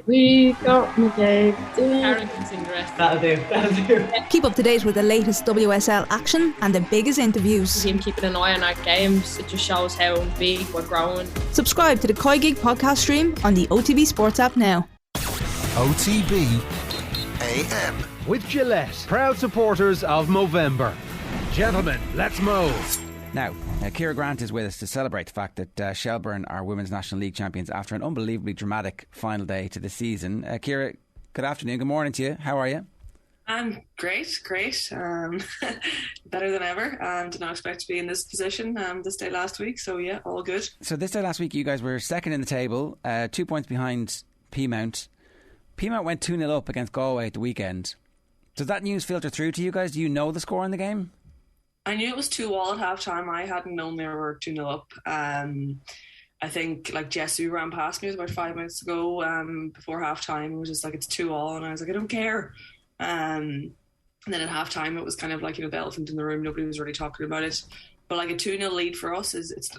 We got my Dave. Karen can sing the rest. That'll do. Keep up to date with the latest WSL action and the biggest interviews. Team keeping an eye on our games. It just shows how big we're growing. Subscribe to the Koi Gig podcast stream on the OTB Sports app now. OTB AM. With Gillette, proud supporters of Movember. Gentlemen, let's move. Now, Ciara Grant is with us to celebrate the fact that Shelbourne are Women's National League champions after an unbelievably dramatic final day to the season. Ciara, good afternoon, good morning to you. How are you? I'm great. Better than ever. Did not expect to be in this position this day last week, so yeah, all good. So this day last week you guys were second in the table, 2 points behind Peamount. Peamount went 2-0 up against Galway at the weekend. Does that news filter through to you guys? Do you know the score in the game? I knew it was 2-2 at half time. I hadn't known they were 2-0 up. I think Jessie ran past me, it was about 5 minutes ago before half time. It was just it's 2-2, and I was like, I don't care. And then at half time it was kind of the elephant in the room. Nobody was really talking about it. But a 2-0 lead for us it's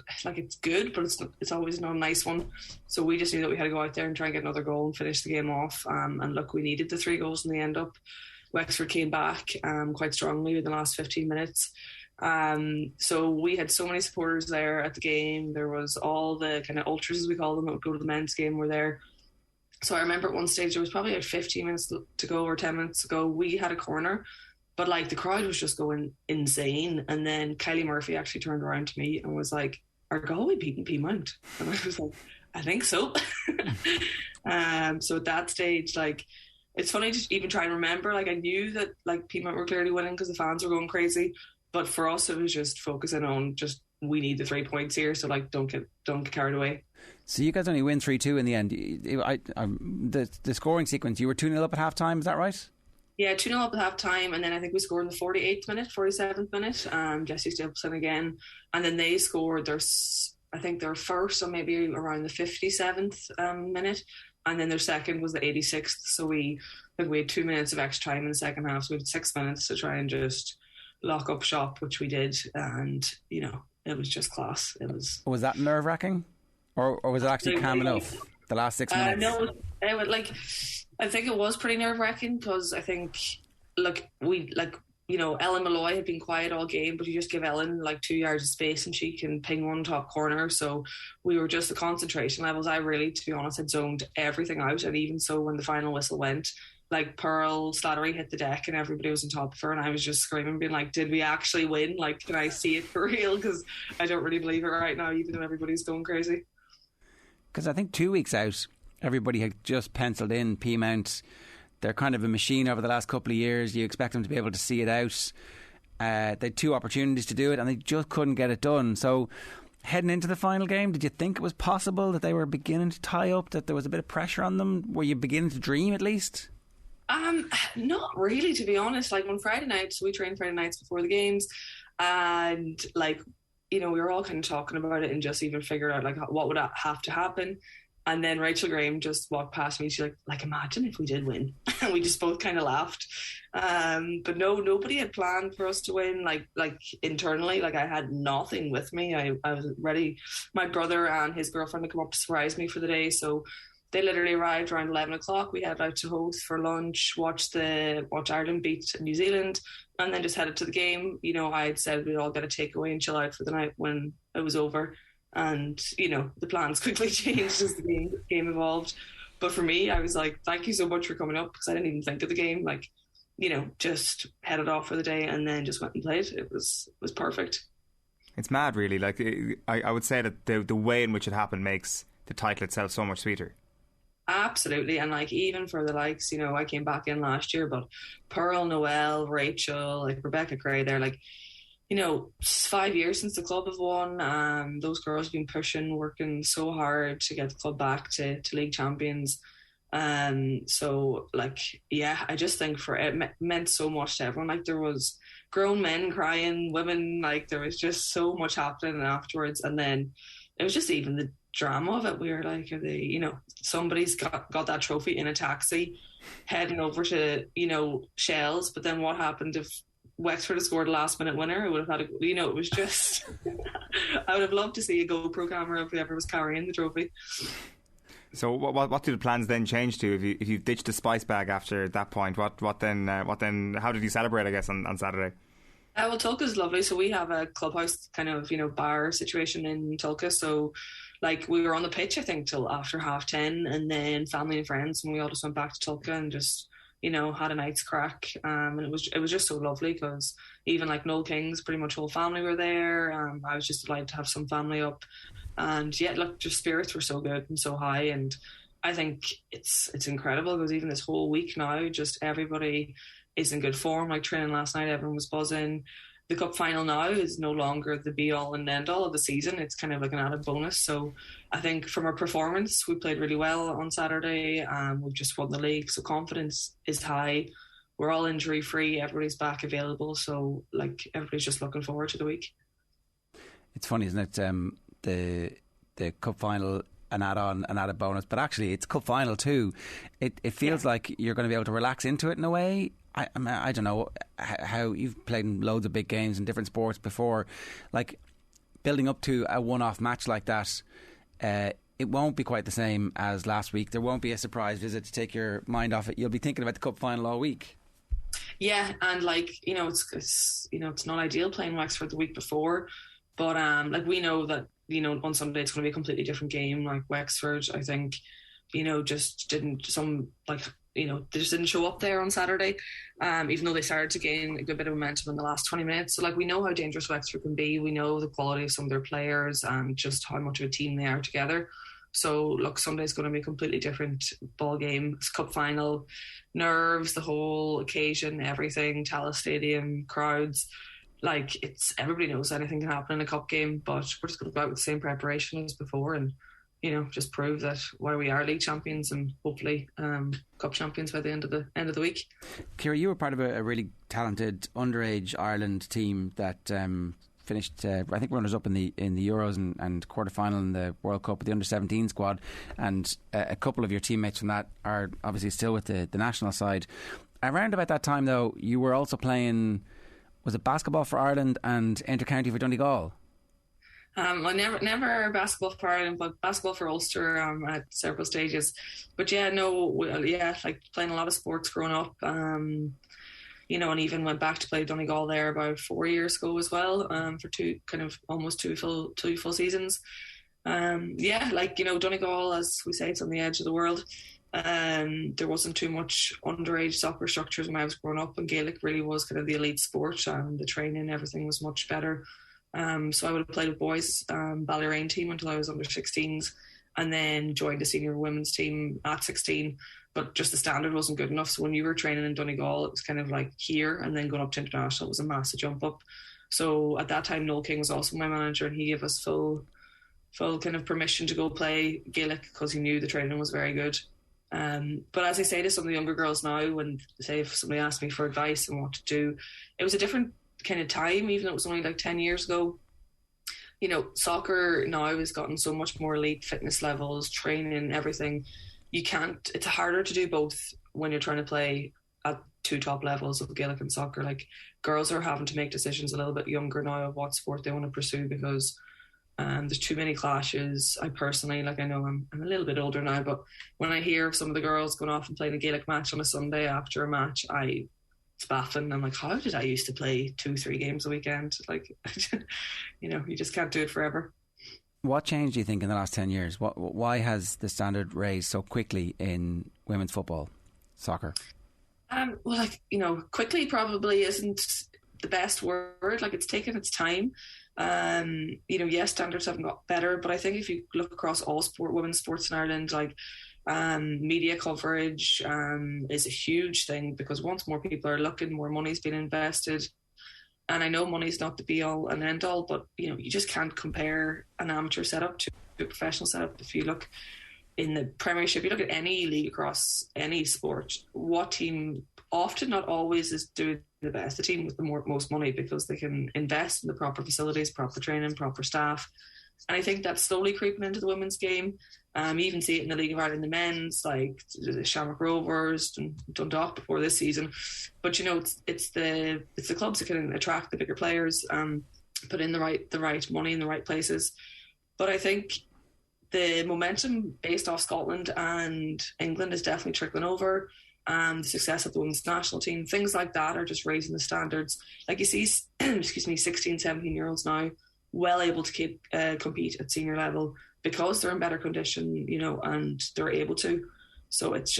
good, but it's always not a nice one. So we just knew that we had to go out there and try and get another goal and finish the game off. And look, we needed the 3 goals in the end up. Wexford came back quite strongly in the last 15 minutes. So we had so many supporters there at the game. There was all the kind of ultras, as we call them, that would go to the men's game were there. So I remember at one stage, there was probably 15 minutes to go or 10 minutes to go. We had a corner, but the crowd was just going insane. And then Kylie Murphy actually turned around to me and was like, "Are Galway beating Peamount?" And I was like, "I think so." So at that stage, it's funny to even try and remember. I knew that Peamount were clearly winning because the fans were going crazy. But for us, it was just focusing on we need the 3 points here. So don't get carried away. So you guys only win 3-2 in the end. The scoring sequence, you were 2-0 up at half time, is that right? Yeah, 2-0 up at half time, and then I think we scored in the 48th minute, 47th minute. Jessie Stapleton again, and then they scored their first, or maybe around the 57th minute, and then their second was the 86th. So we had 2 minutes of extra time in the second half, so we had 6 minutes to try and just lock up shop, which we did, and it was just class. It was. Was that nerve wracking, or was it actually calm enough? The last 6 minutes. No, I think it was pretty nerve wracking because I think Ellen Malloy had been quiet all game, but you just give Ellen 2 yards of space and she can ping one top corner. So we were just the concentration levels. I really, to be honest, had zoned everything out, and even so when the final whistle went, Pearl Slattery hit the deck and everybody was on top of her, and I was just screaming, being did we actually win? Can I see it for real? Because I don't really believe it right now, even though everybody's going crazy. Because I think 2 weeks out, everybody had just penciled in Peamount. They're kind of a machine over the last couple of years. You expect them to be able to see it out. They had 2 opportunities to do it and they just couldn't get it done. So heading into the final game, did you think it was possible that they were beginning to tie up, that there was a bit of pressure on them? Were you beginning to dream at least? Not really, to be honest. On Friday nights, we train Friday nights before the games, and we were all kind of talking about it and just even figured out what would have to happen. And then Rachel Graham just walked past me. She's like, imagine if we did win. And we just both kind of laughed. But no, nobody had planned for us to win. Internally, I had nothing with me. I was ready. My brother and his girlfriend had come up to surprise me for the day. So they literally arrived around 11 o'clock. We headed out to Howth for lunch, watch Ireland beat New Zealand, and then just headed to the game. I had said we'd all get a takeaway and chill out for the night when it was over. And, the plans quickly changed as the game evolved. But for me, I was like, thank you so much for coming up, because I didn't even think of the game. Just headed off for the day and then just went and played. It was perfect. It's mad, really. I would say that the way in which it happened makes the title itself so much sweeter. Absolutely. And even for the likes, I came back in last year, but Pearl, Noelle, Rachel, Rebecca Gray, they're 5 years since the club have won. Those girls have been pushing, working so hard to get the club back to league champions. So I just think for it meant so much to everyone. There was grown men crying, women, there was just so much happening afterwards. And then it was just even the drama of it. We were are they, somebody's got that trophy in a taxi heading over to, Shells. But then what happened if Wexford had scored a last minute winner? It would have had it was just I would have loved to see a GoPro camera if whoever was carrying the trophy. So what do the plans then change to if you ditched the spice bag after that point? What then? How did you celebrate? I guess on Saturday. Well, Tulka's lovely. So we have a clubhouse kind of bar situation in Tulka. So like we were on the pitch I think till after 10:30, and then family and friends, and we all just went back to Tulka and just had a night's crack. And it was just so lovely because even like Noel King's pretty much whole family were there. I was just delighted to have some family up. And yeah, look, just spirits were so good and so high, and I think it's incredible because even this whole week now, just everybody is in good form. Like training last night, everyone was buzzing. The cup final now is no longer the be all and end all of the season. It's kind of like an added bonus. So I think from our performance, we played really well on Saturday. We've just won the league, so confidence is high. We're all injury free. Everybody's back available. So like everybody's just looking forward to the week. It's funny, isn't it? The cup final, an added bonus, but actually it's cup final too. It feels like you're going to be able to relax into it in a way. I don't know how you've played in loads of big games in different sports before. Like building up to a one-off match like that, it won't be quite the same as last week. There won't be a surprise visit to take your mind off it. You'll be thinking about the cup final all week. Yeah, and like it's not ideal playing Wexford the week before, but like we know that on Sunday it's going to be a completely different game. Like Wexford, I think, just didn't they just didn't show up there on Saturday, even though they started to gain a good bit of momentum in the last 20 minutes. So like we know how dangerous Wexford can be. We know the quality of some of their players and just how much of a team they are together. So look, Sunday's going to be a completely different ball game. It's cup final, nerves, the whole occasion, everything, Tallaght Stadium, crowds. Like everybody knows anything can happen in a cup game, but we're just going to go out with the same preparation as before and just prove that why we are league champions and hopefully cup champions by the end of the week. Ciara, you were part of a really talented underage Ireland team that finished, I think, runners up in the Euros and quarter final in the World Cup with the under-17 squad, and a couple of your teammates from that are obviously still with the national side. Around about that time, though, you were also playing, was it basketball for Ireland and inter-county for Donegal? Well, never basketball for Ireland, but basketball for Ulster at several stages. But like playing a lot of sports growing up, and even went back to play Donegal there about 4 years ago as well, for almost two full seasons. Donegal, as we say, it's on the edge of the world. There wasn't too much underage soccer structures when I was growing up, and Gaelic really was kind of the elite sport, and the training, everything was much better. So I would have played with boys Ballyrane team until I was under 16s, and then joined the senior women's team at 16. But just the standard wasn't good enough. So when you were training in Donegal, it was kind of like here, and then going up to international was a massive jump up. So at that time, Noel King was also my manager, and he gave us full kind of permission to go play Gaelic because he knew the training was very good. But as I say to some of the younger girls now, when say if somebody asked me for advice on what to do, it was a different kind of time, even though it was only like 10 years ago. Soccer now has gotten so much more elite fitness levels, training, everything. It's harder to do both when you're trying to play at two top levels of Gaelic and soccer. Like girls are having to make decisions a little bit younger now of what sport they want to pursue because there's too many clashes. I personally, I know I'm a little bit older now, but when I hear some of the girls going off and playing a Gaelic match on a Sunday after a match, it's baffling. I'm like, how did I used to play 2-3 games a weekend? Like, you just can't do it forever. What changed, do you think, in the last 10 years? Why has the standard raised so quickly in women's football, soccer? Quickly probably isn't the best word. Like, it's taken its time. Yes, standards haven't got better, but I think if you look across all women's sports in Ireland, media coverage is a huge thing because once more people are looking, more money's being invested. And I know money's not the be all and end all, but you just can't compare an amateur setup to a professional setup. If you look in the Premiership, you look at any league across any sport, what team often, not always, is doing the best? The team with the most money, because they can invest in the proper facilities, proper training, proper staff. And I think that's slowly creeping into the women's game. You even see it in the League of Ireland, the men's, like the Shamrock Rovers and Dundalk before this season. But it's the clubs that can attract the bigger players, put in the right money in the right places. But I think the momentum based off Scotland and England is definitely trickling over. The success of the women's national team, things like that are just raising the standards. Like you see, 16, 17-year-olds now well able to compete at senior level because they're in better condition, and they're able to. So it's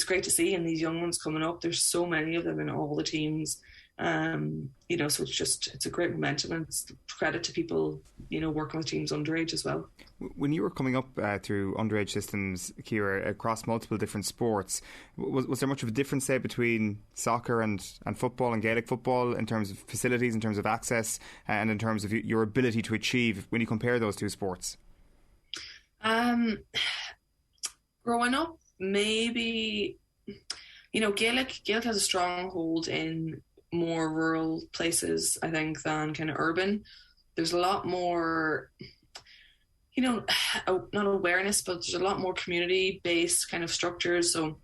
great to see. And these young ones coming up, there's so many of them in all the teams. So it's a great momentum, and it's credit to people, working with teams underage as well. When you were coming up through underage systems, Ciara, across multiple different sports, was there much of a difference, say, between soccer and football and Gaelic football in terms of facilities, in terms of access, and in terms of your ability to achieve when you compare those two sports? Growing up, maybe, Gaelic has a strong hold in more rural places, I think, than kind of urban. There's a lot more, not awareness, but there's a lot more community-based kind of structures. So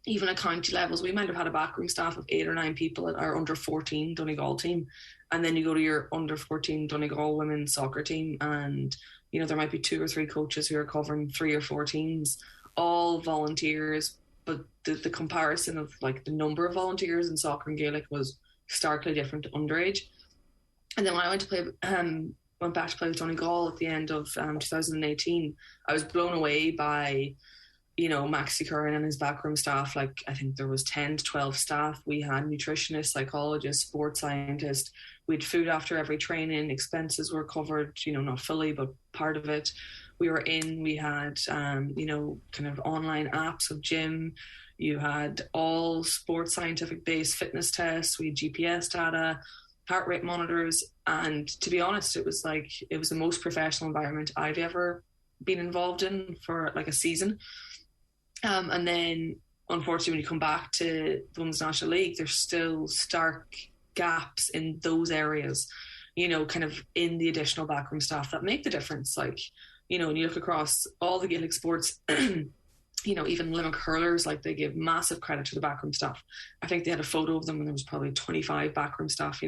even at county levels, we might have had a backroom staff of 8 or 9 people at our under-14 Donegal team. And then you go to your under-14 Donegal women's soccer team, and, there might be 2 or 3 coaches who are covering 3 or 4 teams, all volunteers. But the comparison of like the number of volunteers in soccer and Gaelic was starkly different to underage. And then when I went back to play with Donegal at the end of 2018, I was blown away by, Maxi Curran and his backroom staff. Like, I think there was 10 to 12 staff. We had nutritionists, psychologists, sports scientists. We had food after every training. Expenses were covered, not fully, but part of it. We had, kind of online apps of gym. You had all sports scientific based fitness tests. We had GPS data, heart rate monitors. And to be honest, it was the most professional environment I've ever been involved in for like a season. And then unfortunately, when you come back to the Women's National League, there's still stark gaps in those areas, kind of in the additional backroom staff that make the difference. Like, when you look across all the Gaelic sports, even Limerick hurlers, like, they give massive credit to the backroom staff. I think they had a photo of them and there was probably 25 backroom staff.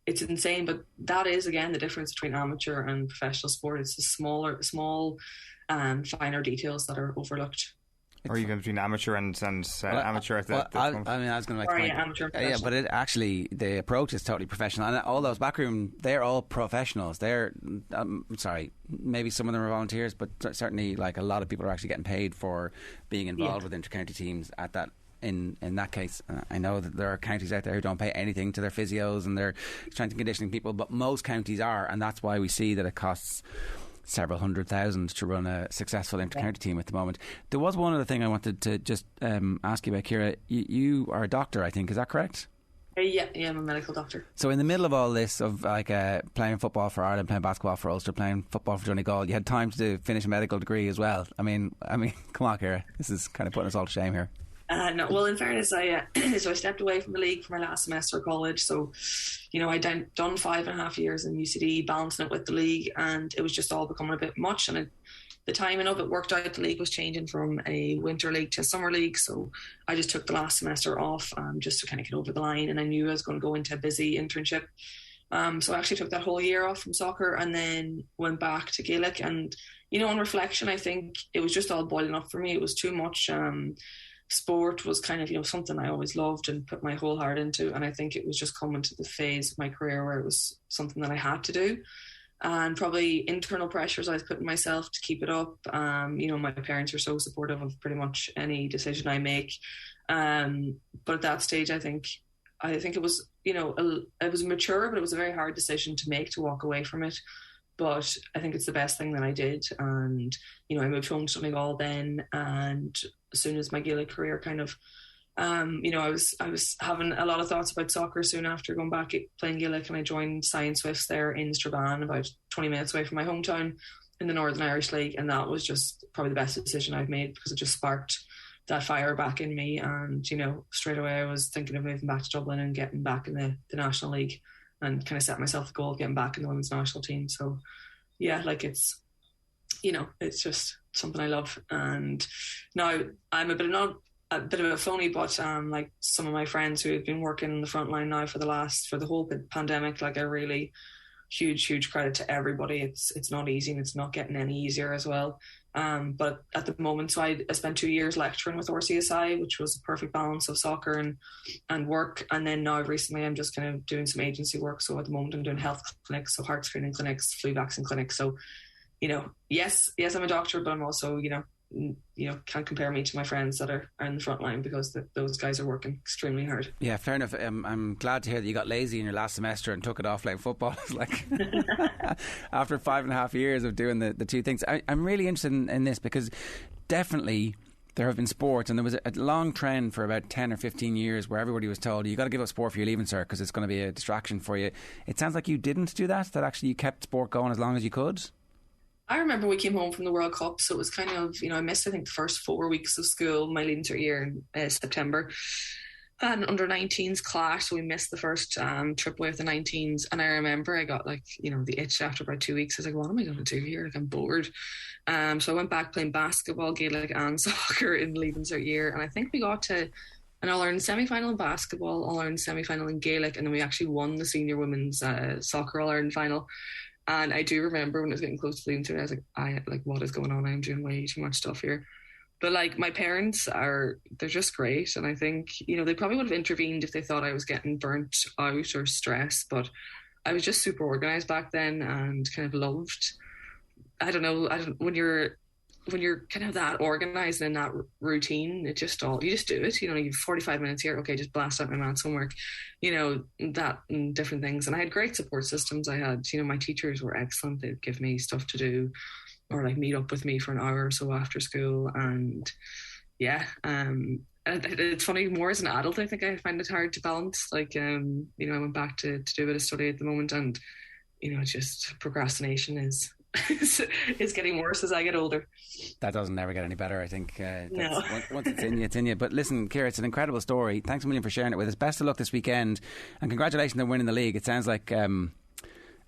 It's insane, but that is, again, the difference between amateur and professional sport. It's the small finer details that are overlooked. Or even between amateur and amateur. I was going to make the point. Amateur Yeah, but the approach is totally professional. And all those backroom, they're all professionals. They're, maybe some of them are volunteers, but certainly like a lot of people are actually getting paid for being involved with inter-county teams at that. In that case, I know that there are counties out there who don't pay anything to their physios and their strength and conditioning people, but most counties are, and that's why we see that it costs several $100,000 to run a successful inter-county team at the moment. There was one other thing I wanted to just ask you about, Ciara. You are a doctor, I think, is that correct? Yeah, I'm a medical doctor. So in the middle of all this, of like playing football for Ireland, playing basketball for Ulster, playing football for Donegal, you had time to finish a medical degree as well. I mean, come on, Ciara, this is kind of putting us all to shame here. No, well, in fairness, I stepped away from the league for my last semester of college. So, I'd done 5.5 years in UCD, balancing it with the league, and it was just all becoming a bit much. And the timing of it worked out. The league was changing from a winter league to a summer league. So I just took the last semester off just to kind of get over the line. And I knew I was going to go into a busy internship. So I actually took that whole year off from soccer and then went back to Gaelic. And, on reflection, I think it was just all boiling up for me. It was too much. Sport was kind of, something I always loved and put my whole heart into. And I think it was just coming to the phase of my career where it was something that I had to do. And probably internal pressures I was putting myself to keep it up. My parents are so supportive of pretty much any decision I make. But at that stage, I think it was, it was mature, but it was a very hard decision to make, to walk away from it. But I think it's the best thing that I did. And, I moved home to Donegal then. And as soon as my Gaelic career kind of, I was having a lot of thoughts about soccer soon after going back playing Gaelic, and I joined Science Swifts there in Strabane, about 20 minutes away from my hometown in the Northern Irish League. And that was just probably the best decision I've made, because it just sparked that fire back in me. And, straight away I was thinking of moving back to Dublin and getting back in the National League, and kind of set myself the goal of getting back in the women's national team. So yeah, it's just something I love. And now I'm a bit of a phony, but like some of my friends who have been working in the front line now for the whole pandemic, like I really huge credit to everybody. It's not easy, and it's not getting any easier as well. But at the moment, so I spent 2 years lecturing with RCSI, which was a perfect balance of soccer and work. And then now recently I'm just kind of doing some agency work. So at the moment I'm doing health clinics, so heart screening clinics, flu vaccine clinics. So, yes, I'm a doctor, but I'm also, can't compare me to my friends that are in the front line, because those guys are working extremely hard. Yeah, fair enough. I'm glad to hear that you got lazy in your last semester and took it off like football. Like after 5.5 years of doing the two things. I'm really interested in this, because definitely there have been sports, and there was a long trend for about 10 or 15 years where everybody was told, you got to give up sport for your leaving cert because it's going to be a distraction for you. It sounds like you didn't do that actually you kept sport going as long as you could. I remember we came home from the World Cup, so it was kind of, I missed, I think, the first 4 weeks of school, my leaving cert year in September. And under 19s class, so we missed the first trip away with the 19s. And I remember I got the itch after about 2 weeks. I was like, what am I going to do here? Like, I'm bored. So I went back playing basketball, Gaelic and soccer in leaving cert year. And I think we got to an All-Ireland semi-final in basketball, All-Ireland semi-final in Gaelic, and then we actually won the senior women's soccer All-Ireland final. And I do remember when it was getting close to leaving cert, I was like, what is going on? I'm doing way too much stuff here. But my parents they're just great. And I think, they probably would have intervened if they thought I was getting burnt out or stressed. But I was just super organised back then and kind of loved, when you're kind of that organised and in that routine, you just do it. You have 45 minutes here. Okay, just blast out my maths homework, that and different things. And I had great support systems. I had, my teachers were excellent. They'd give me stuff to do, or meet up with me for an hour or so after school. And it's funny, more as an adult, I think I find it hard to balance. I went back to do a bit of study at the moment, and just procrastination is getting worse as I get older. That doesn't ever get any better, I think. No. Once it's in you. But listen, Ciara, it's an incredible story. Thanks a million for sharing it with us. Best of luck this weekend, and congratulations on winning the league. It sounds like it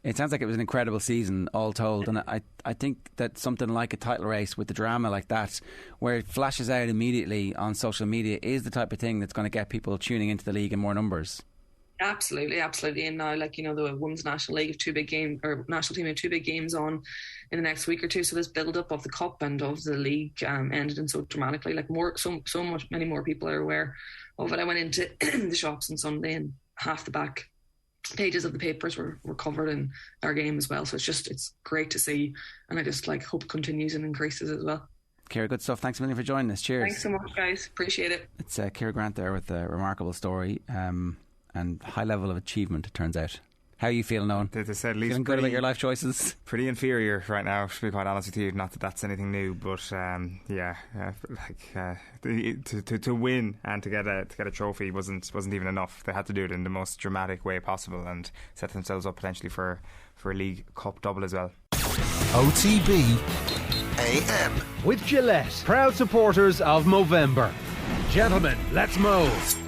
was an incredible season, all told. And I think that something like a title race with the drama like that, where it flashes out immediately on social media, is the type of thing that's going to get people tuning into the league in more numbers. Absolutely. And now, the Women's National League have 2 big games, or national team have 2 big games on in the next week or two. So this build-up of the cup and of the league ended in so dramatically. Many more people are aware of it. I went into the shops on Sunday, and half the back pages of the papers were covered in our game as well. So it's great to see, and I just hope it continues and increases as well. Ciara, good stuff. Thanks a million for joining us. Cheers. Thanks so much, guys. Appreciate it. It's Ciara Grant there with a remarkable story and high level of achievement, it turns out. How are you feeling, Owen? They said at least feeling good about your life choices? Pretty inferior right now, to be quite honest with you. Not that that's anything new, but to win and to get a trophy wasn't even enough. They had to do it in the most dramatic way possible and set themselves up potentially for a League Cup double as well. OTB AM. With Gillette, proud supporters of Movember. Gentlemen, let's move.